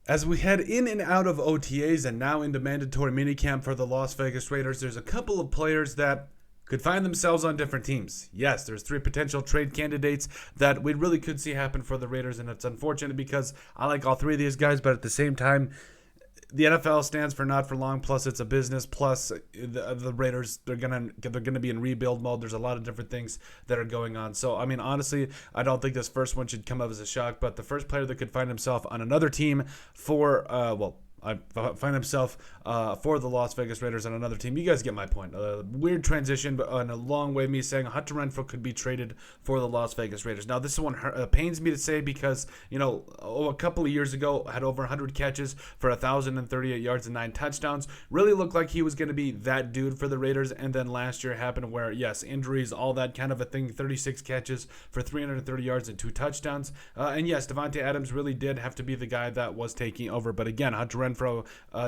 As we head in and out of OTAs and now into mandatory minicamp for the Las Vegas Raiders, there's a couple of players that could find themselves on different teams. Yes, there's three potential trade candidates that we really could see happen for the Raiders, and it's unfortunate because I like all three of these guys, but at the same time, the NFL stands for not for long. Plus, it's a business. Plus, the Raiders they're gonna be in rebuild mode. There's a lot of different things that are going on. So, I mean, honestly, I don't think this first one should come up as a shock. But the first player that could find himself on another team for I find himself for the Las Vegas Raiders on another team. You guys get my point. Weird transition, but in a long way, me saying Hunter Renfrow could be traded for the Las Vegas Raiders. Now, this one pains me to say because, a couple of years ago, had over 100 catches for 1,038 yards and 9 touchdowns. Really looked like he was going to be that dude for the Raiders. And then last year happened where, yes, injuries, all that kind of a thing, 36 catches for 330 yards and 2 touchdowns. And yes, Davante Adams really did have to be the guy that was taking over. But again, Hunter Renfrow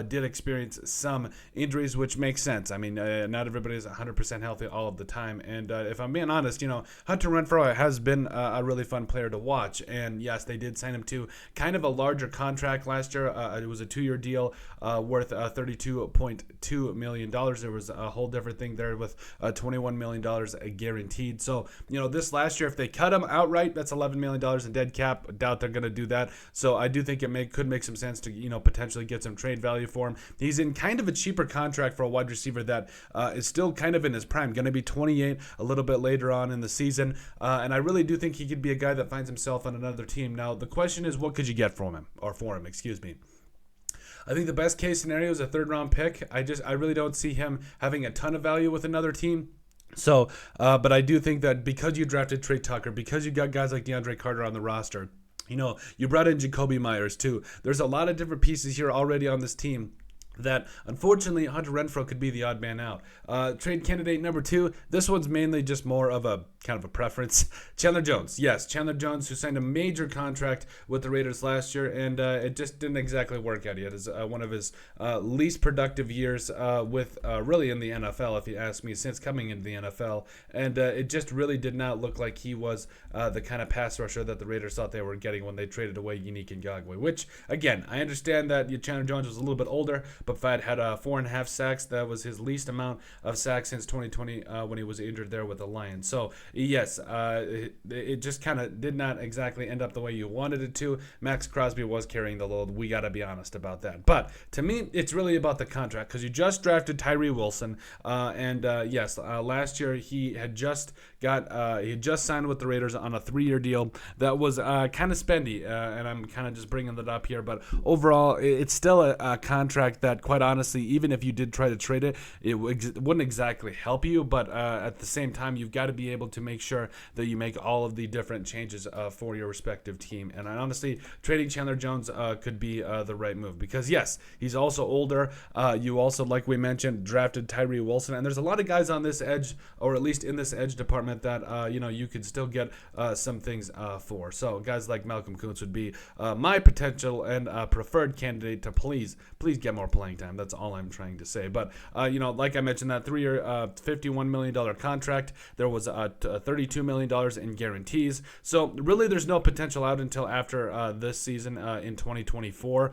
did experience some injuries, which makes sense. I mean, not everybody is 100% healthy all of the time. And if I'm being honest, Hunter Renfrow has been a really fun player to watch. And yes, they did sign him to kind of a larger contract last year. It was a 2-year deal worth $32.2 million. There was a whole different thing there with $21 million guaranteed. So, this last year, if they cut him outright, that's $11 million in dead cap. I doubt they're going to do that. So I do think it could make some sense to, potentially get some trade value for him. He's in kind of a cheaper contract for a wide receiver that is still kind of in his prime, going to be 28 a little bit later on in the season. And I really do think he could be a guy that finds himself on another team. Now, the question is, what could you get from him, excuse me. I think the best case scenario is a 3rd-round pick. I really don't see him having a ton of value with another team. So, but I do think that because you drafted Trey Tucker, because you got guys like DeAndre Carter on the roster, you brought in Jacoby Myers too. There's a lot of different pieces here already on this team that unfortunately Hunter Renfrow could be the odd man out. Trade candidate number 2, this one's mainly just more of a kind of a preference. Chandler Jones. Yes, Chandler Jones, who signed a major contract with the Raiders last year, and it just didn't exactly work out. He had one of his least productive years with really in the NFL, if you ask me, since coming into the NFL. And it just really did not look like he was the kind of pass rusher that the Raiders thought they were getting when they traded away Unique Ngakoue, which, again, I understand that Chandler Jones was a little bit older, but Fad had 4.5 sacks. That was his least amount of sacks since 2020 when he was injured there with the Lions. So, yes, it just kind of did not exactly end up the way you wanted it to. Max Crosby was carrying the load. We got to be honest about that. But to me, it's really about the contract because you just drafted Tyree Wilson. Yes, last year he had just signed with the Raiders on a 3-year deal that was kind of spendy. And I'm kind of just bringing that up here. But overall, it's still a contract that, quite honestly, even if you did try to trade it, it wouldn't exactly help you. But at the same time, you've got to be able to make sure that you make all of the different changes for your respective team. And honestly, trading Chandler Jones could be the right move because, yes, he's also older. You also, like we mentioned, drafted Tyree Wilson. And there's a lot of guys on this edge, or at least in this edge department, that, you could still get some things for. So guys like Malcolm Kuntz would be my potential and preferred candidate to please get more playing time. That's all I'm trying to say. But, like I mentioned, that 3-year, $51 million contract, there was $32 million in guarantees. So really there's no potential out until after this season in 2024,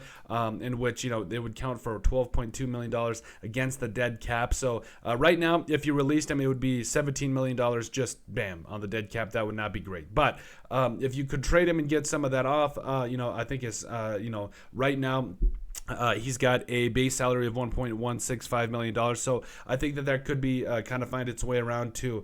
in which, they would count for $12.2 million against the dead cap. So right now, if you released him, it would be $17 million just bam on the dead cap. That would not be great. But if you could trade him and get some of that off, I think it's, right now, he's got a base salary of $1.165 million. So I think that could be kind of find its way around to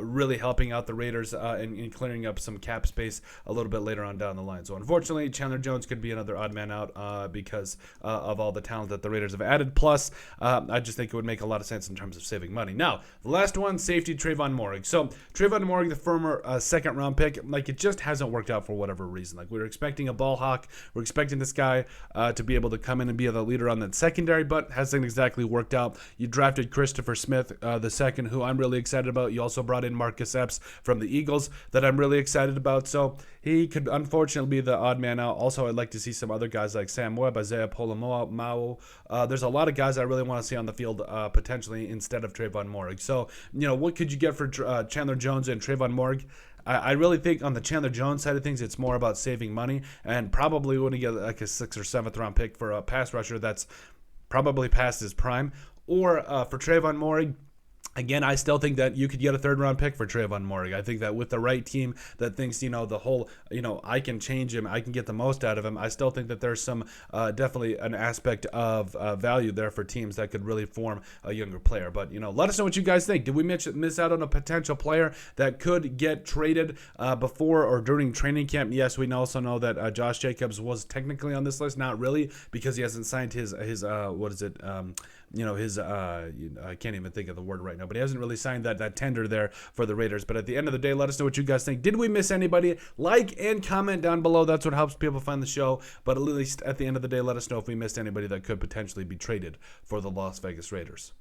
really helping out the Raiders and clearing up some cap space a little bit later on down the line. So unfortunately, Chandler Jones could be another odd man out because of all the talent that the Raiders have added. Plus, I just think it would make a lot of sense in terms of saving money. Now, the last one, safety Trayvon Moehrig. So Trayvon Moehrig, the former 2nd-round pick, it just hasn't worked out for whatever reason. We were expecting a ball hawk. We're expecting this guy to be able to come in and be the leader on that secondary, but hasn't exactly worked out. You drafted Christopher Smith, the second, who I'm really excited about. You also brought in Marcus Epps from the Eagles that I'm really excited about. So he could unfortunately be the odd man out. Also, I'd like to see some other guys like Sam Webb, Isaiah Polamalu. There's a lot of guys I really want to see on the field potentially instead of Trayvon Moehrig. So, what could you get for Chandler Jones and Trayvon Moehrig? I really think on the Chandler Jones side of things, it's more about saving money and probably want to get like a 6th or 7th round pick for a pass rusher that's probably past his prime. Or for Trayvon Moehrig, again, I still think that you could get a 3rd round pick for Trayvon Moehrig. I think that with the right team that thinks, the whole, I can change him, I can get the most out of him, I still think that there's some definitely an aspect of value there for teams that could really form a younger player. But, let us know what you guys think. Did we miss out on a potential player that could get traded before or during training camp? Yes, we also know that Josh Jacobs was technically on this list. Not really, because he hasn't signed his what is it? I can't even think of the word right now, but he hasn't really signed that tender there for the Raiders. But at the end of the day, let us know what you guys think. Did we miss anybody? Like and comment down below. That's what helps people find the show. But at least at the end of the day, let us know if we missed anybody that could potentially be traded for the Las Vegas Raiders.